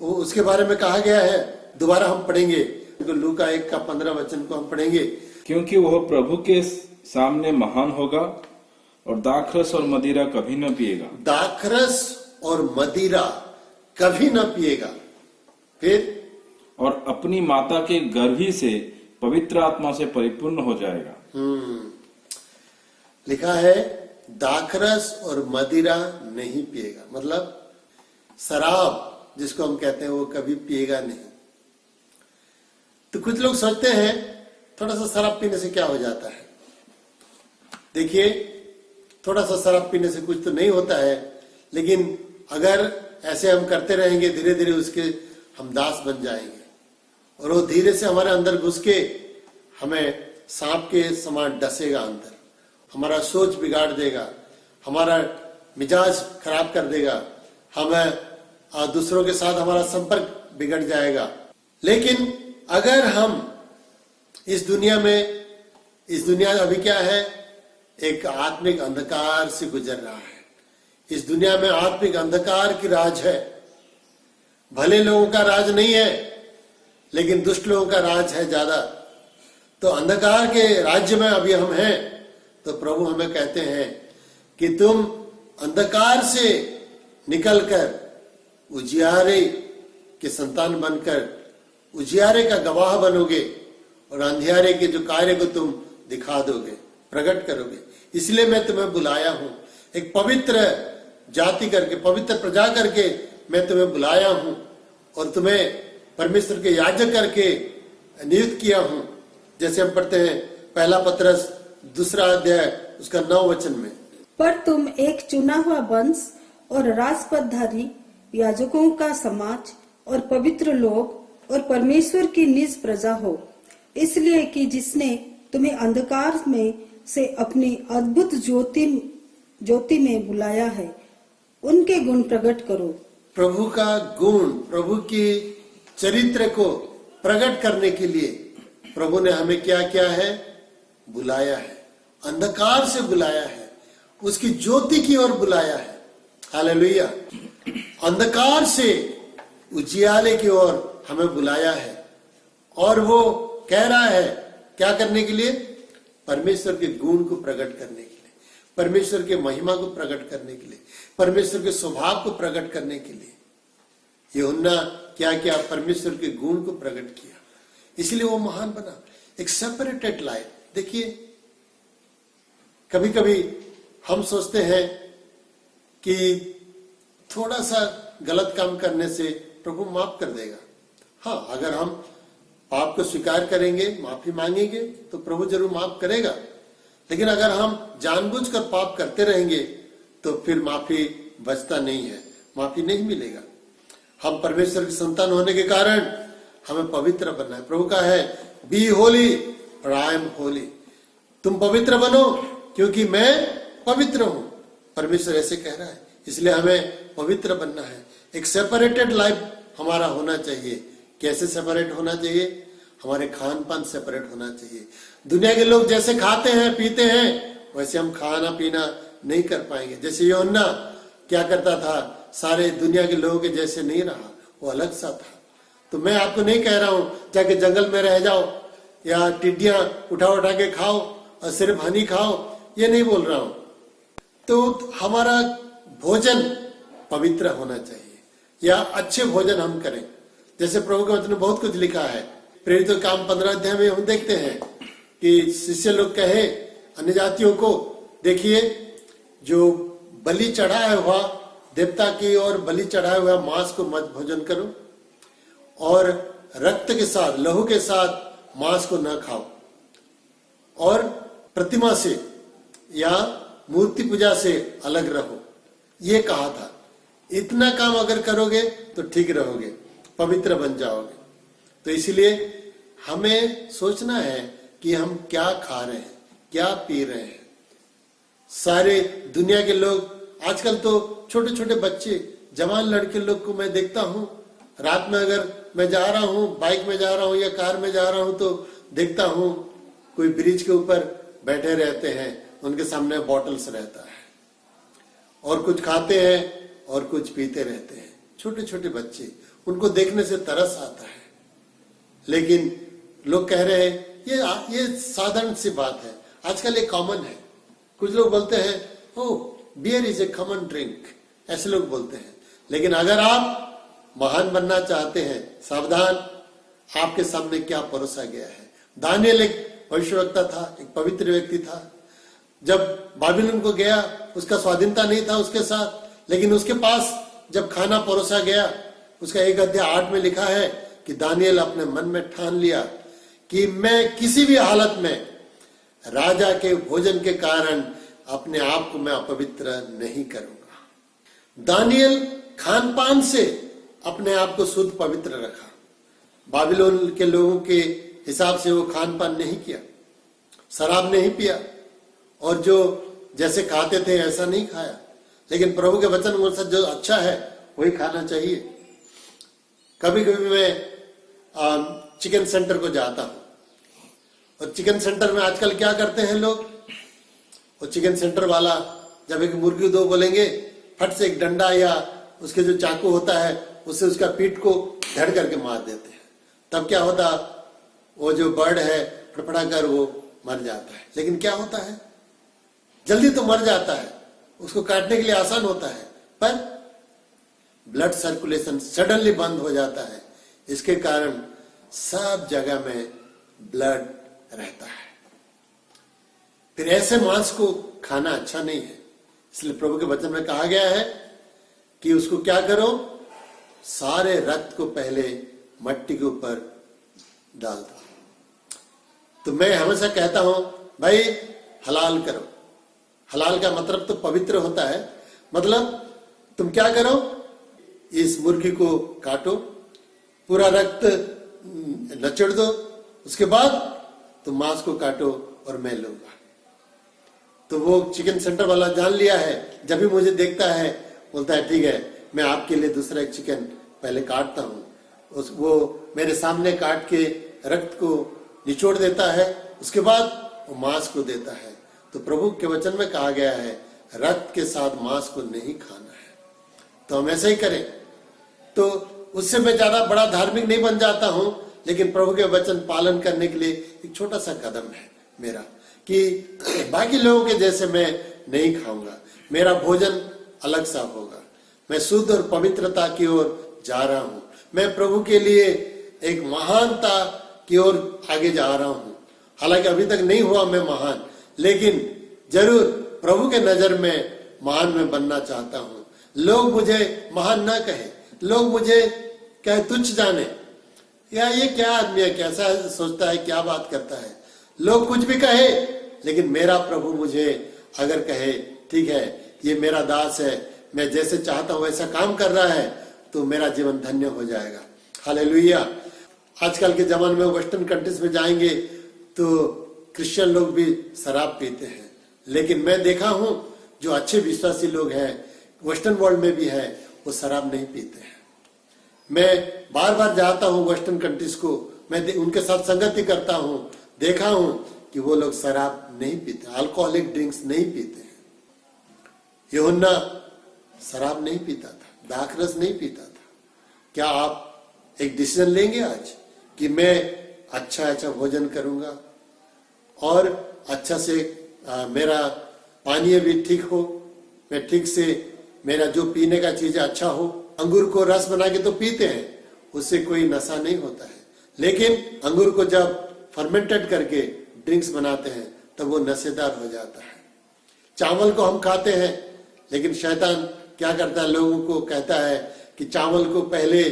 वो उसके बारे में कहा गया है, दोबारा हम पढ़ेंगे लूका 1:15 को हम पढ़ेंगे, क्योंकि वह प्रभु के सामने महान होगा और दाखरस और मदिरा कभी न पिएगा। दाखरस और मदिरा कभी न पिएगा। फिर और अपनी माता के गर्भ ही से पवित्र आत्मा से परिपूर्ण हो जाएगा। लिखा है दाखरस और मदिरा नहीं पिएगा, मतलब शराब जिसको हम कहते हैं वो कभी पिएगा नहीं। तो कुछ लोग सोचते हैं थोड़ा सा शराब पीने से क्या हो जाता है। देखिए थोड़ा सा शराब पीने से कुछ तो नहीं होता है, लेकिन अगर ऐसे हम करते रहेंगे धीरे धीरे उसके हम दास बन जाएंगे और वो धीरे से हमारे अंदर घुस के हमें सांप के समान डसेगा, अंदर हमारा सोच बिगाड़ देगा, हमारा मिजाज खराब कर देगा, हमें दूसरों के साथ हमारा संपर्क बिगड़ जाएगा। लेकिन अगर हम इस दुनिया अभी क्या है, एक आत्मिक अंधकार से गुजर रहा है। इस दुनिया में आत्मिक अंधकार की राज है। भले लोगों का राज नहीं है, लेकिन दुष्ट लोगों का राज है ज्यादा। तो अंधकार के राज्य में अभी हम हैं। तो प्रभु हमें कहते हैं कि तुम अंधकार से निकलकर उजियारे के संतान बनकर उजियारे का गवाह बनोगे और अंधियारे के जो कार्य को तुम दिखा दोगे, प्रकट करोगे। इसलिए मैं तुम्हें बुलाया हूं, एक पवित्र जाति करके, पवित्र प्रजा करके मैं तुम्हें बुलाया हूं और तुम्हें परमेश्वर के याजक करके नियुक्त किया हूं। जैसे हम पढ़ते हैं पहला पत्रस 2 अध्याय उसका 9 वचन में, पर तुम एक चुना हुआ वंश और राजपदधारी याजकों का समाज और पवित्र लोग और परमेश्वर की निज प्रजा हो, इसलिए कि जिसने तुम्हें अंधकार में से अपनी अद्भुत ज्योति में बुलाया है, उनके गुण प्रकट करो। प्रभु का गुण, प्रभु की चरित्र को प्रकट करने के लिए प्रभु ने हमें क्या किया है, बुलाया है, अंधकार से बुलाया है, उसकी ज्योति की ओर बुलाया है। हालेलुया। अंधकार से उजियाले की ओर हमें बुलाया है और वो कह रहा है क्या करने के लिए, परमेश्वर के गुण को प्रकट करने के लिए, परमेश्वर के महिमा को प्रकट करने के लिए, परमेश्वर के स्वभाव को प्रकट करने के लिए। यूहन्ना क्या किया, परमेश्वर के गुण को प्रकट किया, इसलिए वो महान बना। एक सेपरेटेड लाइफ। देखिए कभी कभी हम सोचते हैं कि थोड़ा सा गलत काम करने से प्रभु माफ कर देगा। हाँ, अगर हम पाप को स्वीकार करेंगे, माफी मांगेंगे तो प्रभु जरूर माफ करेगा। लेकिन अगर हम जानबूझकर पाप करते रहेंगे तो फिर माफी बचता नहीं है, माफी नहीं मिलेगा। हम परमेश्वर की संतान होने के कारण हमें पवित्र बनना है। प्रभु का है बी होली और आई एम होली। तुम पवित्र बनो क्योंकि मैं पवित्र हूं। परमेश्वर ऐसे कह रहा है, इसलिए हमें पवित्र बनना है। एक सेपरेटेड लाइफ हमारा होना चाहिए। कैसे सेपरेट होना चाहिए? हमारे खान पान सेपरेट होना चाहिए। दुनिया के लोग जैसे खाते हैं पीते हैं वैसे हम खाना पीना नहीं कर पाएंगे। जैसे यूहन्ना क्या करता था, सारे दुनिया के लोगों के जैसे नहीं रहा, वो अलग सा था। तो मैं आपको नहीं कह रहा हूं जाके जंगल में रह जाओ या टिड्डियां उठा उठा के खाओ और सिर्फ हनी खाओ, ये नहीं बोल रहा हूं। तो हमारा भोजन पवित्र होना चाहिए या अच्छे भोजन हम करें। जैसे प्रभु के वचन में बहुत कुछ लिखा है। प्रेरितों के काम 15 अध्याय में हम देखते हैं कि शिष्य लोग कहे अन्य जातियों को, देखिए जो बलि चढ़ाया हुआ देवता की और बलि चढ़ाया हुआ मांस को मत भोजन करो और रक्त के साथ, लहू के साथ मांस को न खाओ और प्रतिमा से या मूर्ति पूजा से अलग रहो, ये कहा था। इतना काम अगर करोगे तो ठीक रहोगे, पवित्र बन जाओगे। तो इसलिए हमें सोचना है कि हम क्या खा रहे हैं, क्या पी रहे हैं। सारे दुनिया के लोग आजकल तो छोटे छोटे बच्चे, जवान लड़के लोग को मैं देखता हूं, रात में अगर मैं जा रहा हूं, बाइक में जा रहा हूं या कार में जा रहा हूं तो देखता हूं कोई ब्रिज के ऊपर बैठे रहते हैं, उनके सामने बॉटल्स रहता है और कुछ खाते हैं और कुछ पीते रहते हैं। छोटे छोटे बच्चे, उनको देखने से तरस आता है। लेकिन लोग कह रहे हैं ये साधारण सी बात है, आजकल ये कॉमन है। कुछ लोग बोलते हैं oh beer is a common drink, ऐसे लोग बोलते हैं। लेकिन अगर आप महान बनना चाहते हैं, सावधान, आपके सामने क्या परोसा गया है। दानियल एक भविष्यवक्ता था, एक पवित्र व्यक्ति था। जब बाबिलोन को गया, उसका स्वाधीनता नहीं था उसके साथ, लेकिन उसके पास जब खाना परोसा गया, उसका 1 अध्याय 8 में लिखा है कि दानियल अपने मन में ठान लिया कि मैं किसी भी हालत में राजा के भोजन के कारण अपने आप को मैं अपवित्र नहीं करूंगा। दानियल खान पान से अपने आप को शुद्ध पवित्र रखा। बाबिलोन के लोगों के हिसाब से वो खान पान नहीं किया, शराब नहीं पिया और जो जैसे खाते थे ऐसा नहीं खाया, लेकिन प्रभु के वचन अनुसार जो अच्छा है वही खाना चाहिए। कभी कभी मैं चिकन सेंटर को जाता हूं, और चिकन सेंटर में आजकल क्या करते हैं लोग, वो चिकन सेंटर वाला जब एक मुर्गी दो बोलेंगे, फट से एक डंडा या उसके जो चाकू होता है उससे उसका पीठ को धड़ करके मार देते हैं। तब क्या होता, वो जो बर्ड है फड़फड़ा कर वो मर जाता है। लेकिन क्या होता है, जल्दी तो मर जाता है, उसको काटने के लिए आसान होता है, पर ब्लड सर्कुलेशन सडनली बंद हो जाता है। इसके कारण सब जगह में ब्लड रहता है। फिर ऐसे मांस को खाना अच्छा नहीं है। इसलिए प्रभु के वचन में कहा गया है कि उसको क्या करो, सारे रक्त को पहले मट्टी के ऊपर डाल दो। तो मैं हमेशा कहता हूं, भाई हलाल करो। हलाल का मतलब तो पवित्र होता है। मतलब तुम क्या करो, इस मुर्गी को काटो, पूरा रक्त नचड़ दो, उसके बाद तुम मांस को काटो और मैं लूंगा। तो वो चिकन सेंटर वाला जान लिया है, जब भी मुझे देखता है बोलता है ठीक है, मैं आपके लिए दूसरा एक चिकन पहले काटता हूं। वो मेरे सामने काट के रक्त को निचोड़ देता है, उसके बाद वो मांस को देता है। तो प्रभु के वचन में कहा गया है रक्त के साथ मांस को नहीं खाना है। तो हम ऐसे ही करें तो उससे मैं ज्यादा बड़ा धार्मिक नहीं बन जाता हूं, लेकिन प्रभु के वचन पालन करने के लिए एक छोटा सा कदम है मेरा, कि बाकी लोगों के जैसे मैं नहीं खाऊंगा, मेरा भोजन अलग सा होगा, मैं शुद्ध और पवित्रता की ओर जा रहा हूं, मैं प्रभु के लिए एक महानता की ओर आगे जा रहा हूं। हालांकि अभी तक नहीं हुआ मैं महान, लेकिन जरूर प्रभु के नजर में महान मैं बनना चाहता हूं। लोग मुझे महान ना कहे, लोग मुझे कहे तुच्छ जाने, या ये क्या आदमी है, कैसा सोचता है, क्या बात करता है, लोग कुछ भी कहे, लेकिन मेरा प्रभु मुझे अगर कहे ठीक है ये मेरा दास है, मैं जैसे चाहता हूं वैसा काम कर रहा है, तो मेरा जीवन धन्य हो जाएगा। हालेलुया। आजकल के जमाने में वेस्टर्न कंट्रीज में जाएंगे तो क्रिश्चियन लोग भी शराब पीते हैं, लेकिन मैं देखा हूं जो अच्छे विश्वासी लोग हैं वेस्टर्न वर्ल्ड में भी है, वो शराब नहीं पीते हैं। मैं बार बार जाता हूं वेस्टर्न कंट्रीज को, मैं उनके साथ संगति करता हूं, देखा हूं कि वो लोग शराब नहीं पीते, अल्कोहलिक ड्रिंक्स नहीं पीते हैं। यूहन्ना शराब नहीं पीता था, दाखरस नहीं पीता था। क्या आप एक डिसीजन लेंगे आज कि मैं अच्छा भोजन करूंगा और अच्छा से मेरा पानीय भी ठीक हो, मैं ठीक से मेरा जो पीने का चीज अच्छा हो। अंगूर को रस बना के तो पीते हैं, उससे कोई नशा नहीं होता है, लेकिन अंगूर को जब फर्मेंटेड करके ड्रिंक्स बनाते हैं तब वो नशेदार हो जाता है। चावल को हम खाते हैं, लेकिन शैतान क्या करता है, लोगों को कहता है कि चावल को पहले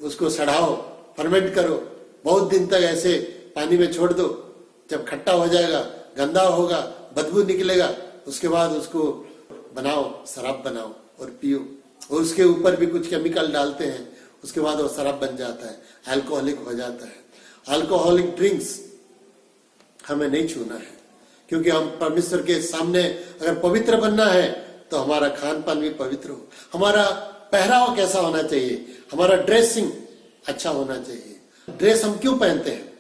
उसको सड़ाओ, फर्मेंट करो, बहुत दिन तक ऐसे पानी में छोड़ दो, जब खट्टा हो जाएगा, गंदा होगा, बदबू निकलेगा, उसके बाद उसको बनाओ, शराब बनाओ और पियो। और उसके ऊपर भी कुछ केमिकल डालते हैं, उसके बाद वो शराब बन जाता है, अल्कोहलिक हो जाता है। अल्कोहलिक ड्रिंक्स हमें नहीं छूना है, क्योंकि हम परमेश्वर के सामने अगर पवित्र बनना है तो हमारा खान पान भी पवित्र हो, हमारा पहरावा कैसा होना चाहिए, हमारा ड्रेसिंग अच्छा होना चाहिए। ड्रेस हम क्यों पहनते हैं?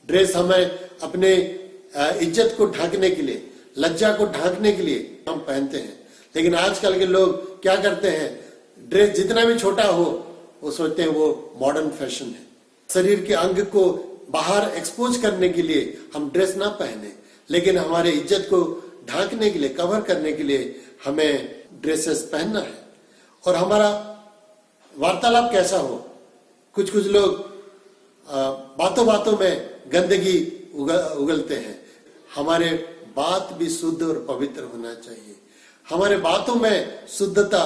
ड्रेस हमें अपने इज्जत को ढांकने के लिए, लज्जा को ढांकने के लिए हम पहनते हैं। लेकिन आजकल के लोग क्या करते हैं, ड्रेस जितना भी छोटा हो वो सोचते हैं वो मॉडर्न फैशन है। शरीर के अंग को बाहर एक्सपोज करने के लिए हम ड्रेस ना पहने, लेकिन हमारे इज्जत को ढांकने के लिए, कवर करने के लिए हमें ड्रेसेस पहनना है। और हमारा वार्तालाप कैसा हो, कुछ कुछ लोग बातों बातों में गंदगी उगलते हैं। हमारे बात भी शुद्ध और पवित्र होना चाहिए, हमारे बातों में शुद्धता,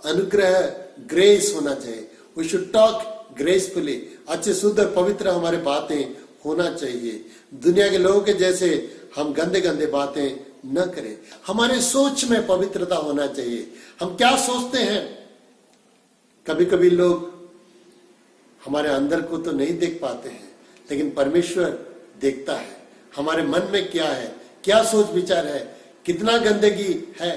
अनुग्रह, ग्रेस होना चाहिए। वी शुड टॉक ग्रेसफुली, अच्छे शुद्ध और पवित्र हमारे बातें होना चाहिए। दुनिया के लोगों के जैसे हम गंदे गंदे बातें न करें। हमारे सोच में पवित्रता होना चाहिए, हम क्या सोचते हैं। कभी कभी लोग हमारे अंदर को तो नहीं देख पाते हैं, लेकिन परमेश्वर देखता है हमारे मन में क्या है, क्या सोच विचार है, कितना गंदगी है।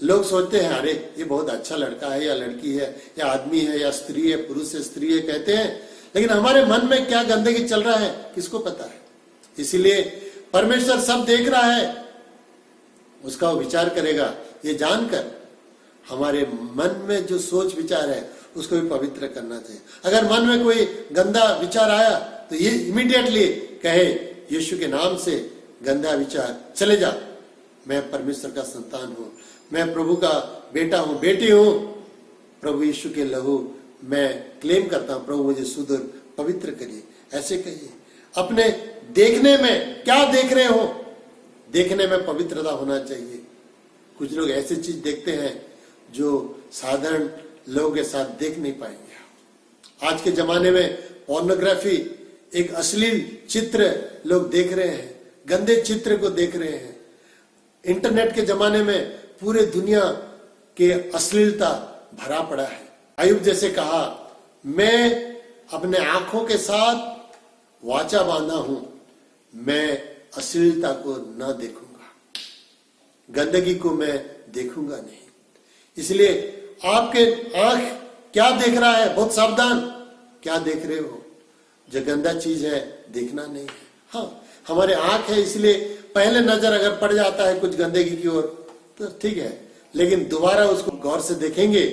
लोग सोचते हैं अरे ये बहुत अच्छा लड़का है या लड़की है या आदमी है या स्त्री है, पुरुष है स्त्री है कहते हैं, लेकिन हमारे मन में क्या गंदगी चल रहा है किसको पता है। इसीलिए परमेश्वर सब देख रहा है, उसका वो विचार करेगा। ये जानकर हमारे मन में जो सोच विचार है उसको भी पवित्र करना चाहिए। अगर मन में कोई गंदा विचार आया तो ये इमीडिएटली कहे यीशु के नाम से गंदा विचार चले जा, मैं परमेश्वर का संतान हूं, मैं प्रभु का बेटा हूं, बेटी हूं, प्रभु यीशु के लहू मैं क्लेम करता हूं, प्रभु मुझे शुद्ध और पवित्र करिए, ऐसे कहिए। अपने देखने में क्या देख रहे हो, देखने में पवित्रता होना चाहिए। कुछ लोग ऐसी चीज देखते हैं जो साधारण लोगों के साथ देख नहीं पाएंगे। आज के जमाने में पोर्नोग्राफी, एक अश्लील चित्र लोग देख रहे हैं, गंदे चित्र को देख रहे हैं। इंटरनेट के जमाने में पूरे दुनिया के अश्लीलता भरा पड़ा है। अय्यूब जैसे कहा, मैं अपने आंखों के साथ वाचा बांधा हूं, मैं अश्लीलता को न देखूंगा, गंदगी को मैं देखूंगा नहीं। इसलिए आपके आंख क्या देख रहा है, बहुत सावधान, क्या देख रहे हो। जो गंदा चीज है देखना नहीं है। हाँ, हमारे आंख है इसलिए पहले नजर अगर पड़ जाता है कुछ गंदगी की ओर तो ठीक है, लेकिन दोबारा उसको गौर से देखेंगे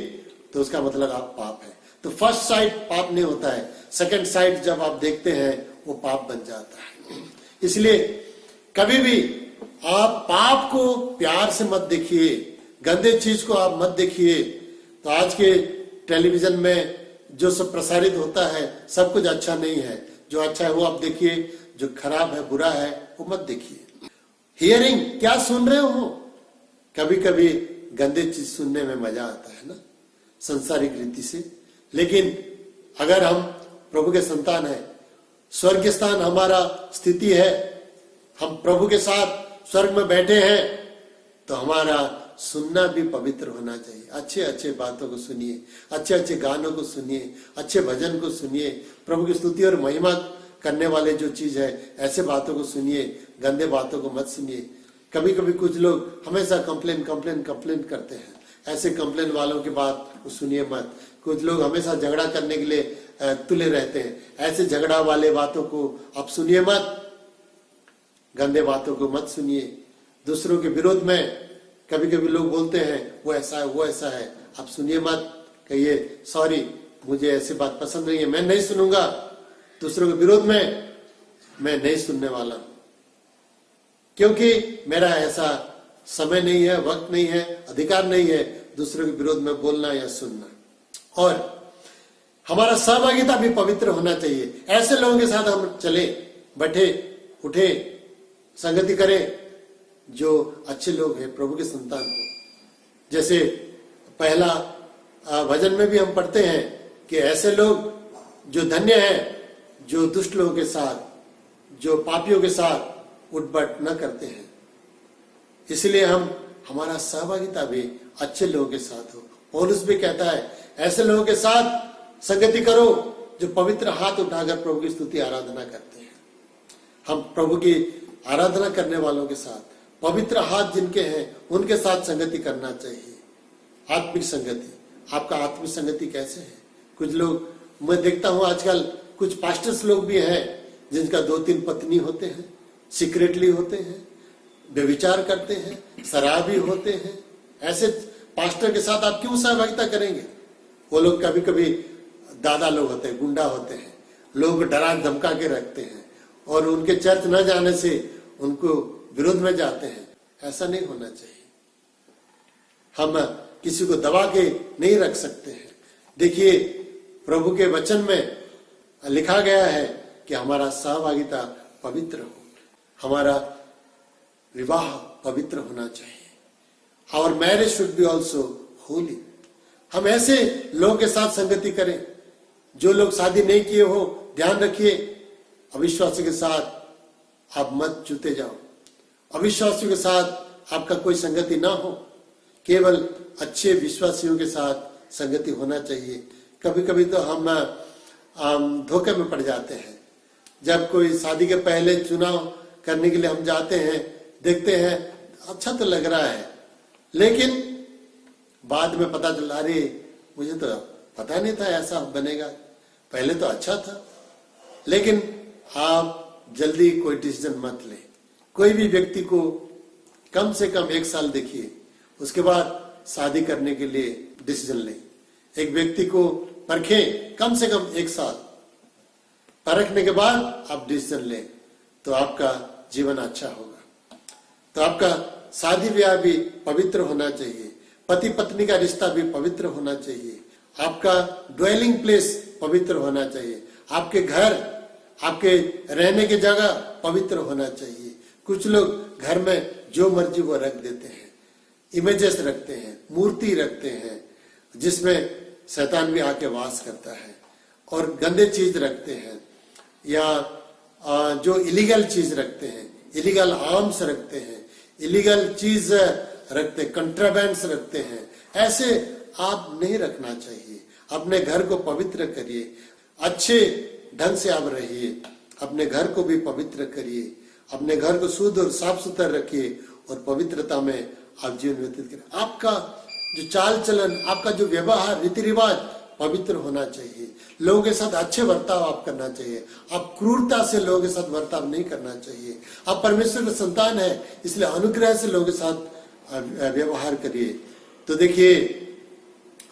तो उसका मतलब आप पाप है। तो फर्स्ट साइट पाप नहीं होता है, सेकंड साइट जब आप देखते हैं वो पाप बन जाता है। इसलिए कभी भी आप पाप को प्यार से मत देखिए, गंदे चीज को आप मत देखिए। तो आज के टेलीविजन में जो सब प्रसारित होता है सब कुछ अच्छा नहीं है, जो अच्छा है वो आप देखिए, जो खराब है बुरा है वो मत देखिए। हियरिंग, क्या सुन रहे हो। कभी कभी गंदे चीज सुनने में मजा आता है ना, संसारिक रीति से, लेकिन अगर हम प्रभु के संतान हैं, स्वर्ग स्थान हमारा स्थिति है, हम प्रभु के साथ स्वर्ग में बैठे हैं, तो हमारा सुनना भी पवित्र होना चाहिए। अच्छे अच्छे बातों को सुनिए, अच्छे अच्छे गानों को सुनिए, अच्छे भजन को सुनिए, प्रभु की स्तुति और महिमा करने वाले जो चीज है ऐसे बातों को सुनिए, गंदे बातों को मत सुनिए। कभी कभी कुछ लोग हमेशा कंप्लेन करते हैं, ऐसे कंप्लेन वालों की बात सुनिए मत। कुछ लोग हमेशा झगड़ा करने के लिए तुले रहते हैं, ऐसे झगड़ा वाले बातों को आप सुनिए मत, गंदे बातों को मत सुनिए। दूसरों के विरोध में कभी कभी लोग बोलते हैं वो ऐसा है वो ऐसा है, आप सुनिए मत, कहिए सॉरी मुझे ऐसी बात पसंद नहीं है, मैं नहीं सुनूंगा। दूसरों के विरोध में मैं नहीं सुनने वाला हूं, क्योंकि मेरा ऐसा समय नहीं है, वक्त नहीं है, अधिकार नहीं है दूसरों के विरोध में बोलना या सुनना। और हमारा सहभागिता भी पवित्र होना चाहिए। ऐसे लोगों के साथ हम चले, बैठे उठे, संगति करें जो अच्छे लोग हैं, प्रभु के संतान को। जैसे पहला भजन में भी हम पढ़ते हैं कि ऐसे लोग जो धन्य हैं, जो दुष्ट लोगों के साथ, जो पापियों के साथ उठबट न करते हैं। इसलिए हमारा सहभागिता भी अच्छे लोगों के साथ हो। पौलुस भी कहता है ऐसे लोगों के साथ संगति करो जो पवित्र हाथ उठाकर प्रभु की स्तुति आराधना करते हैं। हम प्रभु की आराधना करने वालों के साथ, पवित्र हाथ जिनके हैं उनके साथ संगति करना चाहिए। आत्मिक संगति, आपका आत्मिक संगति कैसे है। कुछ लोग, मैं देखता हूं आजकल कुछ पास्टर्स लोग भी हैं जिनका 2-3 पत्नी होते हैं, सीक्रेटली होते हैं, व्यभिचार करते हैं, शराबी होते हैं। ऐसे पास्टर के साथ आप क्यों सहभागिता करेंगे। वो लोग कभी कभी दादा लोग होते हैं, गुंडा होते हैं, लोग डरा धमका के रखते हैं और उनके चर्च न जाने से उनको विरोध में जाते हैं। ऐसा नहीं होना चाहिए। हम किसी को दबा के नहीं रख सकते हैं। देखिए प्रभु के वचन में लिखा गया है कि हमारा सहभागिता पवित्र हो, हमारा विवाह पवित्र होना चाहिए। Our marriage should be also holy. हम ऐसे लोगों के साथ संगति करें। जो लोग शादी नहीं किए हो, ध्यान रखिए, अविश्वासी के साथ आप मत जुते जाओ। अविश्वासियों के साथ आपका कोई संगति ना हो, केवल अच्छे विश्वासियों के साथ संगति होना चाहिए। कभी कभी तो हम धोखे में पड़ जाते हैं। जब कोई शादी के पहले चुनाव करने के लिए हम जाते हैं, देखते हैं अच्छा तो लग रहा है, लेकिन बाद में पता चला अरे मुझे तो पता नहीं था ऐसा बनेगा, पहले तो अच्छा था। लेकिन आप जल्दी कोई डिसीजन मत ले। कोई भी व्यक्ति को कम से कम 1 साल देखिए, उसके बाद शादी करने के लिए डिसीजन ले। एक व्यक्ति को परखें कम से कम 1 साल, परखने के बाद आप डिसीजन लें तो आपका जीवन अच्छा होगा। तो आपका शादी ब्याह भी पवित्र होना चाहिए, पति पत्नी का रिश्ता भी पवित्र होना चाहिए, आपका ड्वेलिंग प्लेस पवित्र होना चाहिए, आपके घर, आपके रहने की जगह पवित्र होना चाहिए। कुछ लोग घर में जो मर्जी वो रख देते हैं, इमेजेस रखते हैं, मूर्ति रखते हैं, जिसमें शैतान भी आके वास करता है, और गंदे चीज रखते हैं, या जो इलीगल चीज रखते हैं, इलीगल आर्म्स रखते हैं, इलीगल चीज रखते हैं, कंट्राबैंड्स रखते हैं। ऐसे आप नहीं रखना चाहिए। अपने घर को पवित्र करिए, अच्छे ढंग से आप रहिए, अपने घर को भी पवित्र करिए, अपने घर को शुद्ध और साफ सुथरा रखिए, और पवित्रता में आप जीवन व्यतीत करें। आपका जो चाल चलन, आपका जो व्यवहार, रीति रिवाज पवित्र होना चाहिए। लोगों के साथ अच्छे बर्ताव आप करना चाहिए। आप क्रूरता से लोगों के साथ बर्ताव नहीं करना चाहिए। आप परमेश्वर का संतान है, इसलिए अनुग्रह से लोगों के साथ व्यवहार करिए। तो देखिए,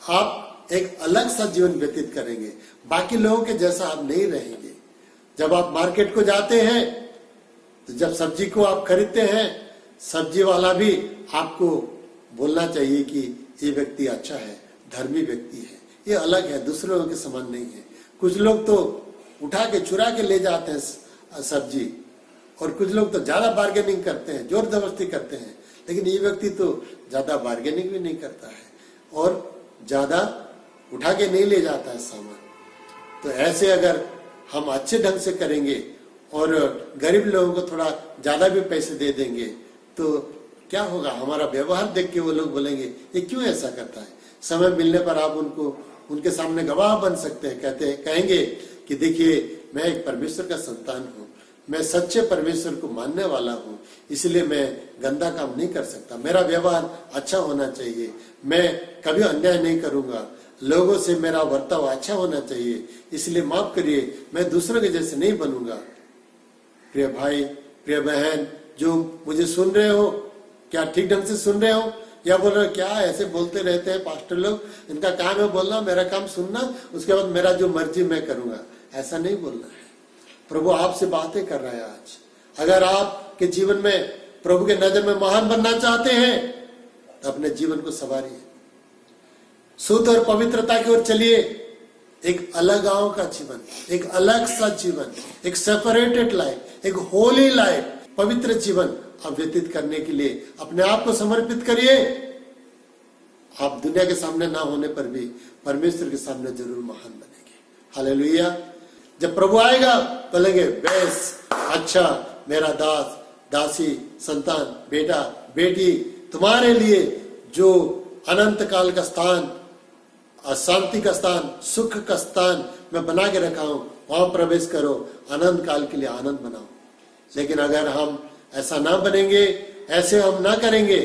आप एक अलग सा जीवन व्यतीत करेंगे, बाकी लोगों के जैसा आप नहीं रहेंगे। जब आप मार्केट को जाते हैं, तो जब सब्जी को आप खरीदते हैं, सब्जी वाला भी आपको बोलना चाहिए कि ये व्यक्ति अच्छा है, धर्मी व्यक्ति है, ये अलग है, दूसरे लोगों के समान नहीं है। कुछ लोग तो उठा के चुरा के ले जाते हैं सब्जी, और कुछ लोग तो ज्यादा बार्गेनिंग करते हैं, जोर जबरदस्ती करते हैं। लेकिन ये व्यक्ति तो ज्यादा बार्गेनिंग भी नहीं करता है और ज्यादा उठा के नहीं ले जाता है सामान। तो ऐसे अगर हम अच्छे ढंग से करेंगे और गरीब लोगों को थोड़ा ज्यादा भी पैसे दे देंगे, तो क्या होगा? हमारा व्यवहार देख के वो लोग बोलेंगे ये क्यों ऐसा करता है। समय मिलने पर आप उनको उनके सामने गवाह बन सकते हैं, कहेंगे कि देखिए, मैं एक परमेश्वर का संतान हूँ, मैं सच्चे परमेश्वर को मानने वाला हूँ, इसलिए मैं गंदा काम नहीं कर सकता, मेरा व्यवहार अच्छा होना चाहिए, मैं कभी अन्याय नहीं करूंगा, लोगों से मेरा बर्ताव अच्छा होना चाहिए, इसलिए माफ करिए, मैं दूसरों के जैसे नहीं बनूंगा। प्रिय भाई, प्रिय बहन, जो मुझे सुन रहे हो, क्या ठीक ढंग से सुन रहे हो, या बोल रहे हो क्या ऐसे बोलते रहते हैं पास्टर लोग, इनका काम है बोलना, मेरा काम सुनना, उसके बाद मेरा जो मर्जी मैं करूंगा। ऐसा नहीं बोलना है। प्रभु आपसे बातें कर रहा है आज। अगर आपके जीवन में प्रभु के नजर में महान बनना चाहते हैं, तो अपने जीवन को संवारिए, शुद्ध और पवित्रता की ओर चलिए। एक अलग गांव का जीवन, एक अलग सा जीवन, एक सेपरेटेड लाइफ, एक होली लाइफ, पवित्र जीवन आप व्यतीत करने के लिए अपने आप को समर्पित करिए। आप दुनिया के सामने ना होने पर भी परमेश्वर के सामने जरूर महान बनेंगे। हालेलुया। जब प्रभु आएगा तो लगे बेस, अच्छा मेरा दास, दासी, संतान, बेटा, बेटी, तुम्हारे लिए जो अनंत काल का स्थान, शांति का स्थान, सुख का स्थान मैं बना के रखा हूं, वहां प्रवेश करो, अनंत काल के लिए आनंद बनाओ। लेकिन अगर हम ऐसा ना बनेंगे, ऐसे हम ना करेंगे,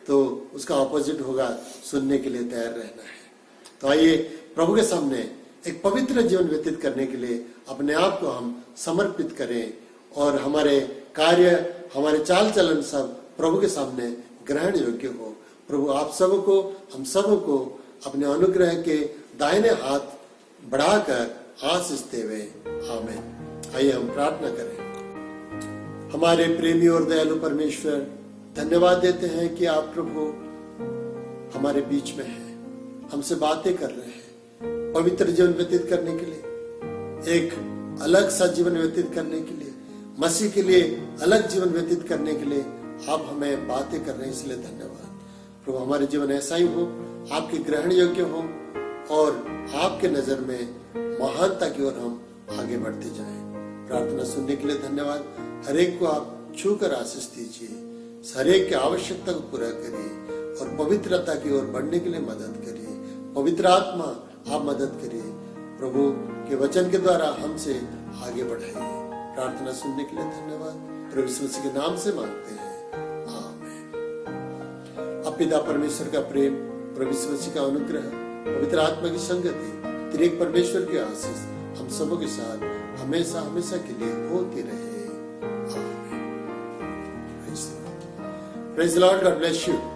तो उसका ऑपोजिट होगा, सुनने के लिए तैयार रहना है। तो आइए प्रभु के सामने एक पवित्र जीवन व्यतीत करने के लिए अपने आप को हम समर्पित करें, और हमारे कार्य, हमारे चाल चलन सब प्रभु के सामने ग्रहण योग्य हो। प्रभु आप सबको, हम सबको अपने अनुग्रह के दाहिने हाथ बढ़ाकर आशीष देवे। आमीन। आइए हम प्रार्थना करें। हमारे प्रेमी और दयालु परमेश्वर, धन्यवाद देते हैं कि आप प्रभु हमारे बीच में हैं, हमसे बातें कर रहे हैं, पवित्र जीवन व्यतीत करने के लिए, एक अलग सा जीवन व्यतीत करने के लिए, मसीह के लिए अलग जीवन व्यतीत करने के लिए आप हमें बातें कर रहे हैं, इसलिए धन्यवाद। प्रभु हमारे जीवन ऐसा ही हो, आपके ग्रहण योग्य हो, और आपके नजर में महानता की ओर हम आगे बढ़ते जाएं। प्रार्थना सुनने के लिए धन्यवाद। हर एक को आप छूकर आशीष दीजिए, हर एक की आवश्यकता को पूरा करिए, और पवित्रता की ओर बढ़ने के लिए मदद करिए। पवित्र आत्मा आप मदद करिए, प्रभु के वचन के द्वारा हमसे आगे बढ़ाइए। प्रार्थना सुनने के लिए धन्यवाद। प्रभु यीशु मसीह के नाम से मांगते हैं, आमीन। अब पिता परमेश्वर का प्रेम, प्रभु यीशु मसीह का अनुग्रह, पवित्र आत्मा की संगति, त्रिएक परमेश्वर की आशीष हम सबों के साथ हमेशा हमेशा के लिए होती रहे। आमीन। Praise the Lord. God bless you.